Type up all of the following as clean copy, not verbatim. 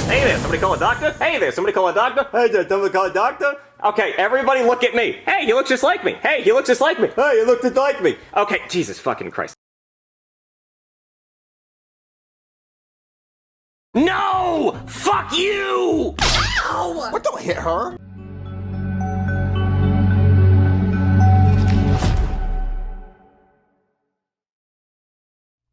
Hey there, somebody call a doctor? Hey there, somebody call a doctor? Hey there, somebody call a doctor? Okay, everybody look at me. Hey, he looks just like me. Hey, he looks just like me. Hey, he looks just like me. Okay, Jesus fucking Christ. No! Fuck you! Ow! What, don't hit her?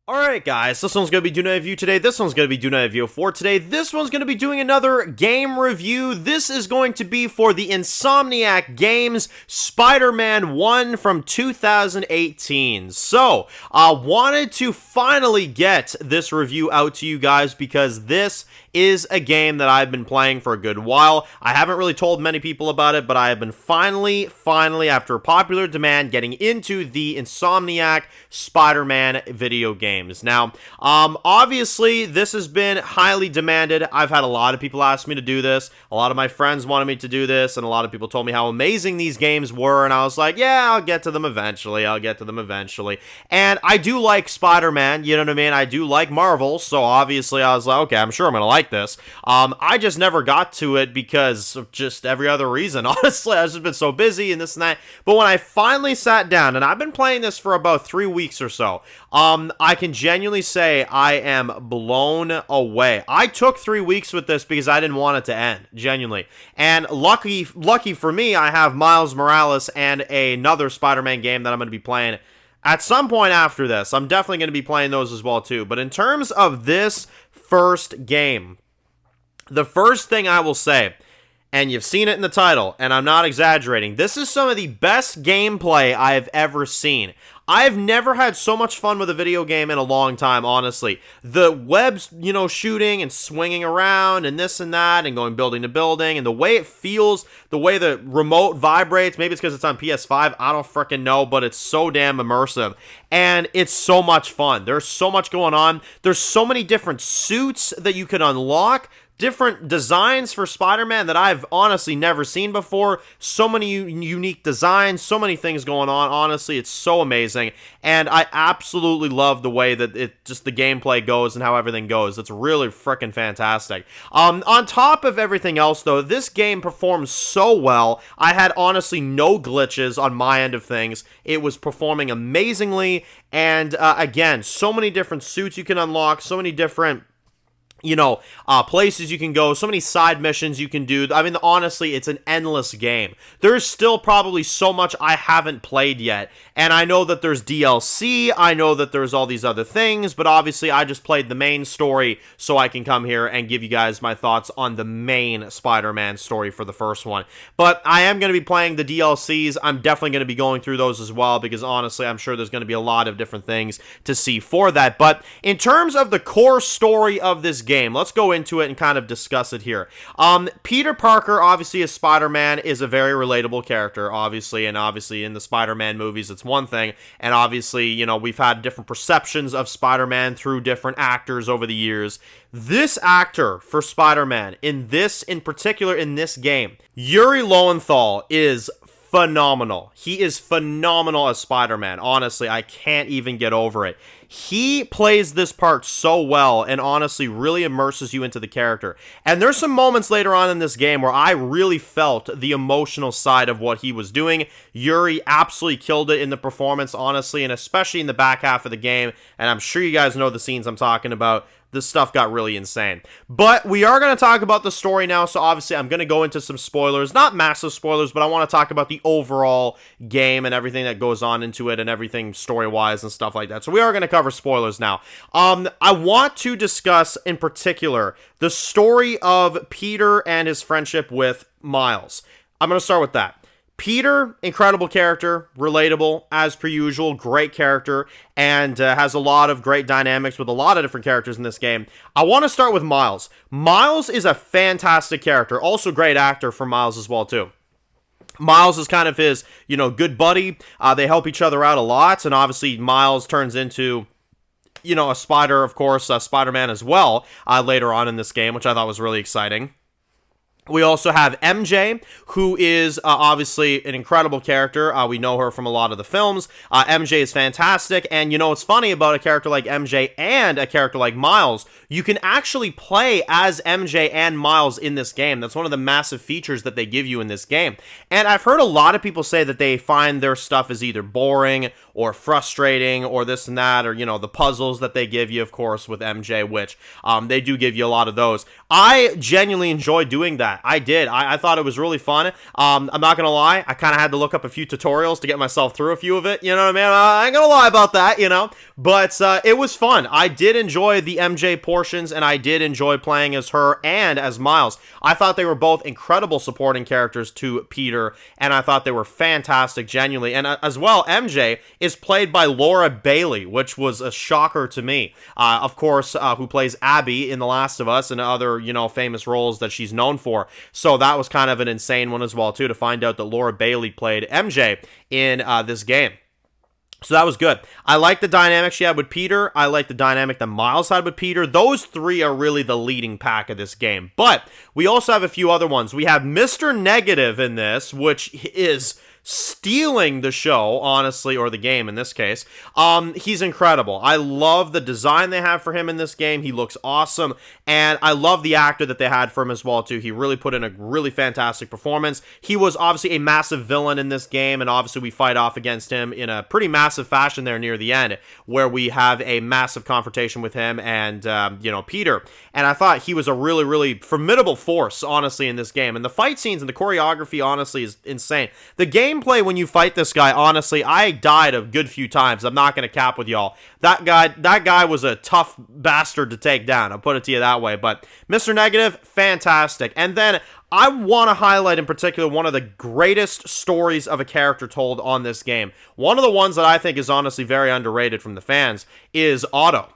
Alright guys, this one's going to be doing a review today, this one's going to be doing a review for today, this one's going to be doing another game review. This is going to be for the Insomniac Games Spider-Man 1 from 2018. So, I wanted to finally get this review out to you guys because this is a game that I've been playing for a good while. I haven't really told many people about it, but I have been finally, after popular demand, getting into the Insomniac Spider-Man video games. Now, obviously, this has been highly demanded. I've had a lot of people ask me to do this. A lot of my friends wanted me to do this, and a lot of people told me how amazing these games were, and I was like, yeah, I'll get to them eventually. And I do like Spider-Man, you know what I mean? I do like Marvel, so obviously I was like, okay, I'm sure I'm gonna like this. I just never got to it because of just every other reason. Honestly, I've just been so busy and this and that. But when I finally sat down, and I've been playing this for about 3 weeks or so, I can genuinely say I am blown away. I took 3 weeks with this because I didn't want it to end, genuinely. And lucky for me, I have Miles Morales and another Spider-Man game that I'm going to be playing at some point after this. I'm definitely going to be playing those as well too. But in terms of this first game, the first thing I will say, and you've seen it in the title, and I'm not exaggerating, this is some of the best gameplay I've ever seen. I've never had so much fun with a video game in a long time, honestly. The webs, shooting and swinging around and this and that and going building to building, and the way it feels, the way the remote vibrates, maybe it's because it's on PS5, I don't freaking know, but it's so damn immersive. And it's so much fun. There's so much going on. There's so many different suits that you can unlock, different designs for Spider-Man that I've honestly never seen before. So many unique designs, so many things going on. Honestly, it's so amazing, and I absolutely love the way that the gameplay goes and how everything goes. It's really freaking fantastic. On top of everything else, though, this game performs so well. I had honestly no glitches on my end of things. It was performing amazingly, and again, so many different suits you can unlock, so many different places you can go, so many side missions you can do. I mean, honestly, it's an endless game. There's still probably so much I haven't played yet, and I know that there's DLC, I know that there's all these other things, but obviously I just played the main story, so I can come here and give you guys my thoughts on the main Spider-Man story for the first one. But I am going to be playing the DLCs. I'm definitely going to be going through those as well, because honestly, I'm sure there's going to be a lot of different things to see for that. But in terms of the core story of this game, let's go into it and kind of discuss it here. Peter Parker, obviously as Spider-Man, is a very relatable character, obviously, and obviously in the Spider-Man movies it's one thing, and obviously, we've had different perceptions of Spider-Man through different actors over the years. This actor for Spider-Man, in particular in this game, Yuri Lowenthal, is phenomenal. He is phenomenal as Spider-Man. Honestly, I can't even get over it. He plays this part so well and honestly really immerses you into the character. And there's some moments later on in this game where I really felt the emotional side of what he was doing. Yuri absolutely killed it in the performance, honestly, and especially in the back half of the game. And I'm sure you guys know the scenes I'm talking about. This stuff got really insane. But we are going to talk about the story now, so obviously I'm going to go into some spoilers. Not massive spoilers, but I want to talk about the overall game and everything that goes on into it and everything story-wise and stuff like that. So we are going to cover spoilers now. I want to discuss, in particular, the story of Peter and his friendship with Miles. I'm going to start with that. Peter, incredible character, relatable, as per usual, great character, and has a lot of great dynamics with a lot of different characters in this game. I want to start with Miles. Miles is a fantastic character, also great actor for Miles as well, too. Miles is kind of his, good buddy. They help each other out a lot, and obviously Miles turns into a Spider-Man as well, later on in this game, which I thought was really exciting. We also have MJ, who is obviously an incredible character. We know her from a lot of the films. MJ is fantastic, and you know what's funny about a character like MJ and a character like Miles? You can actually play as MJ and Miles in this game. That's one of the massive features that they give you in this game. And I've heard a lot of people say that they find their stuff is either boring or frustrating or this and that, or, you know, the puzzles that they give you, of course, with MJ, which they do give you a lot of those. I genuinely enjoy doing that. I did. I thought it was really fun. I'm not going to lie. I kind of had to look up a few tutorials to get myself through a few of it. You know what I mean? I ain't going to lie about that, you know. But it was fun. I did enjoy the MJ portions, and I did enjoy playing as her and as Miles. I thought they were both incredible supporting characters to Peter, and I thought they were fantastic, genuinely. And as well, MJ is played by Laura Bailey, which was a shocker to me. Of course, who plays Abby in The Last of Us and other, you know, famous roles that she's known for. So that was kind of an insane one as well, too, to find out that Laura Bailey played MJ in this game. So that was good. I like the dynamic she had with Peter. I like the dynamic that Miles had with Peter. Those three are really the leading pack of this game. But we also have a few other ones. We have Mr. Negative in this, which is stealing the show, honestly, or the game in this case. He's incredible. I love the design they have for him in this game. He looks awesome, and I love the actor that they had for him as well, too. He really put in a really fantastic performance. He was obviously a massive villain in this game, and obviously we fight off against him in a pretty massive fashion there near the end, where we have a massive confrontation with him and, you know, Peter. And I thought he was a really, really formidable force, honestly, in this game. And the fight scenes and the choreography, honestly, is insane. The gameplay when you fight this guy, honestly, I died a good few times. I'm not going to cap with y'all. That guy was a tough bastard to take down. I'll put it to you that way. But Mr. Negative, fantastic. And then I want to highlight in particular one of the greatest stories of a character told on this game. One of the ones that I think is honestly very underrated from the fans is Otto.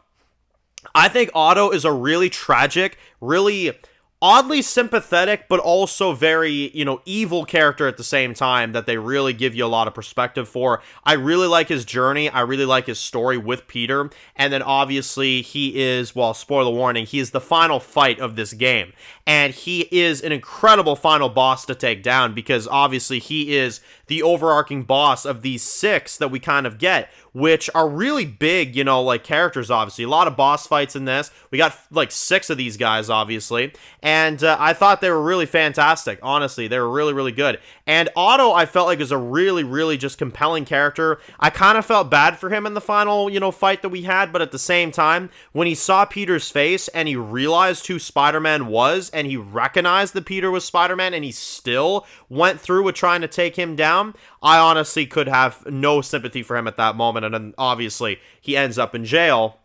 I think Otto is a really tragic, really oddly sympathetic, but also very, you know, evil character at the same time that they really give you a lot of perspective for. I really like his journey. I really like his story with Peter. And then obviously he is, well, spoiler warning, he is the final fight of this game. And he is an incredible final boss to take down because obviously he is the overarching boss of these 6 that we kind of get, which are really big, you know, like characters, obviously. A lot of boss fights in this. We got like 6 of these guys, obviously. And I thought they were really fantastic. Honestly, they were really, really good. And Otto, I felt like was a really, really just compelling character. I kind of felt bad for him in the final, you know, fight that we had. But at the same time, when he saw Peter's face and he realized who Spider-Man was and he recognized that Peter was Spider-Man and he still went through with trying to take him down, I honestly could have no sympathy for him at that moment. And then obviously he ends up in jail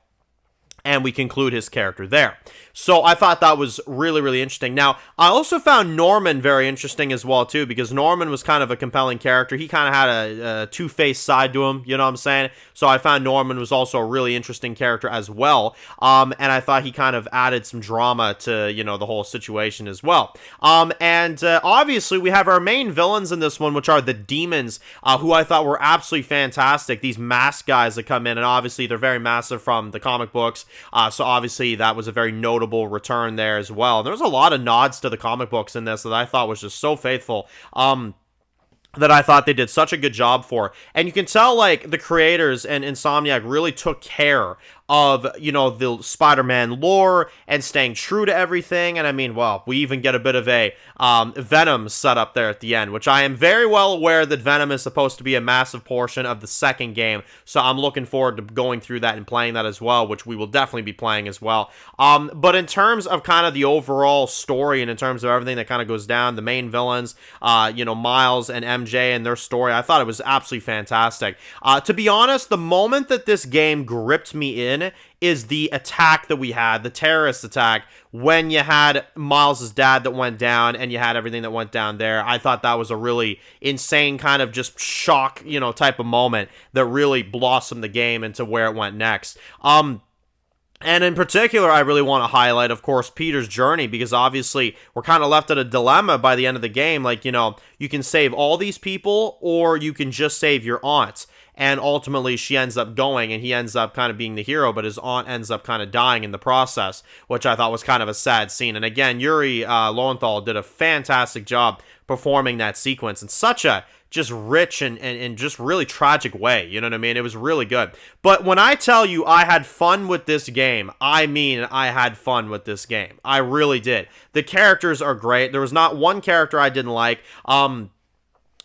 and we conclude his character there. So I thought that was really, really interesting. Now, I also found Norman very interesting as well, too, because Norman was kind of a compelling character. He kind of had a two-faced side to him, you know what I'm saying? So I found Norman was also a really interesting character as well. And I thought he kind of added some drama to, you know, the whole situation as well. And obviously, we have our main villains in this one, which are the demons, who I thought were absolutely fantastic. These masked guys that come in, and obviously they're very massive from the comic books. So obviously that was a very notable return there as well. And there was a lot of nods to the comic books in this that I thought was just so faithful. That I thought they did such a good job for. And you can tell, like, the creators and Insomniac really took care of, you know, the Spider-Man lore and staying true to everything. And I mean, well, we even get a bit of a Venom set up there at the end, which I am very well aware that Venom is supposed to be a massive portion of the second game. So I'm looking forward to going through that and playing that as well, which we will definitely be playing as well. But in terms of kind of the overall story and in terms of everything that kind of goes down, the main villains, you know, Miles and MJ and their story, I thought it was absolutely fantastic. To be honest, the moment that this game gripped me in is the attack that we had, the terrorist attack, when you had Miles' dad that went down and you had everything that went down there. I thought that was a really insane kind of just shock, you know, type of moment that really blossomed the game into where it went next. And in particular, I really want to highlight, of course, Peter's journey, because obviously we're kind of left at a dilemma by the end of the game. Like, you know, you can save all these people or you can just save your aunt. and ultimately she ends up going, and he ends up kind of being the hero, but his aunt ends up kind of dying in the process, which I thought was kind of a sad scene. And again, Yuri Lowenthal did a fantastic job performing that sequence in such a just rich and just really tragic way. You know what I mean? It was really good. But when I tell you I had fun with this game, I mean I had fun with this game. I really did. The characters are great. There was not one character I didn't like.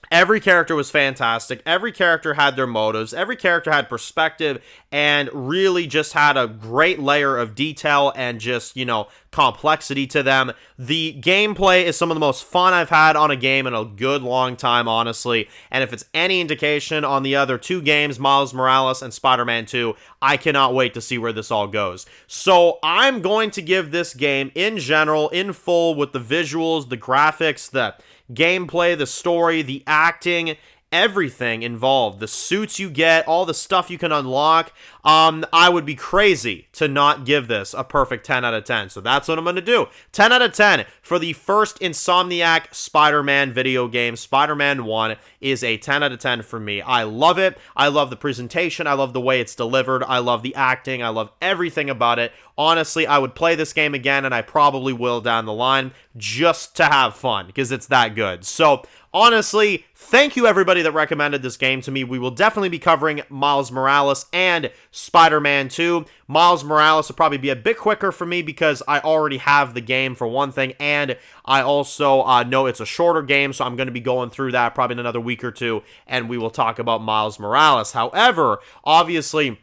Every character was fantastic. Every character had their motives. Every character had perspective and really just had a great layer of detail and just, you know, complexity to them. The gameplay is some of the most fun I've had on a game in a good long time, honestly. And if it's any indication on the other two games, Miles Morales and Spider-Man 2, I cannot wait to see where this all goes. So I'm going to give this game in general, in full, with the visuals, the graphics, the gameplay, the story, the acting, everything involved, the suits you get, all the stuff you can unlock. I would be crazy to not give this a perfect 10 out of 10. So that's what I'm going to do. 10 out of 10 for the first Insomniac Spider-Man video game. Spider-Man 1 is a 10 out of 10 for me. I love it. I love the presentation. I love the way it's delivered. I love the acting. I love everything about it. Honestly, I would play this game again, and I probably will down the line just to have fun because it's that good. So honestly, thank you everybody that recommended this game to me. We will definitely be covering Miles Morales and Spider-Man 2. Miles Morales will probably be a bit quicker for me because I already have the game for one thing, and I also know it's a shorter game, so I'm going to be going through that probably in another week or two, and we will talk about Miles Morales. However, obviously,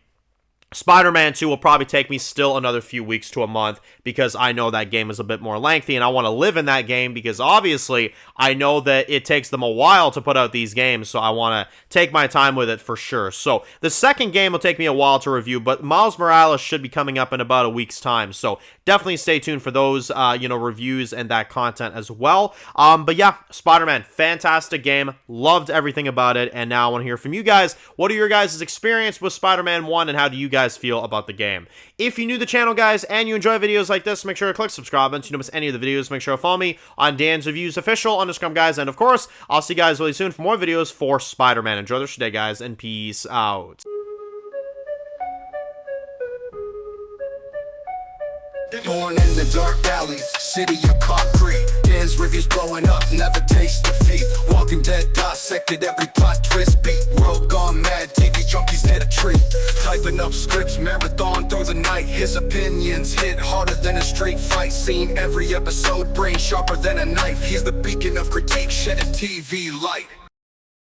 Spider-Man 2 will probably take me still another few weeks to a month because I know that game is a bit more lengthy and I want to live in that game because obviously I know that it takes them a while to put out these games, so I want to take my time with it for sure. So the second game will take me a while to review, but Miles Morales should be coming up in about a week's time, so definitely stay tuned for those reviews and that content as well. But yeah, Spider-Man, fantastic game, loved everything about it, and now I want to hear from you guys. What are your guys' experience with Spider-Man 1 and how do you guys feel about the game? If you're new to the channel, guys, and you enjoy videos like this, make sure to click subscribe button so you don't miss any of the videos. Make sure to follow me on Dan's Reviews Official on Instagram, guys, and of course, I'll see you guys really soon for more videos for Spider-Man. Enjoy the rest of your day, guys, and peace out. Born in the dark alleys, city of concrete. Dan's reviews blowing up, never taste defeat. Walking Dead dissected every plot twist beat. World gone mad, TV junkies hit a treat. Typing up scripts, marathon through the night. His opinions hit harder than a street fight scene. Every episode, brain sharper than a knife. He's the beacon of critique, shedding TV light.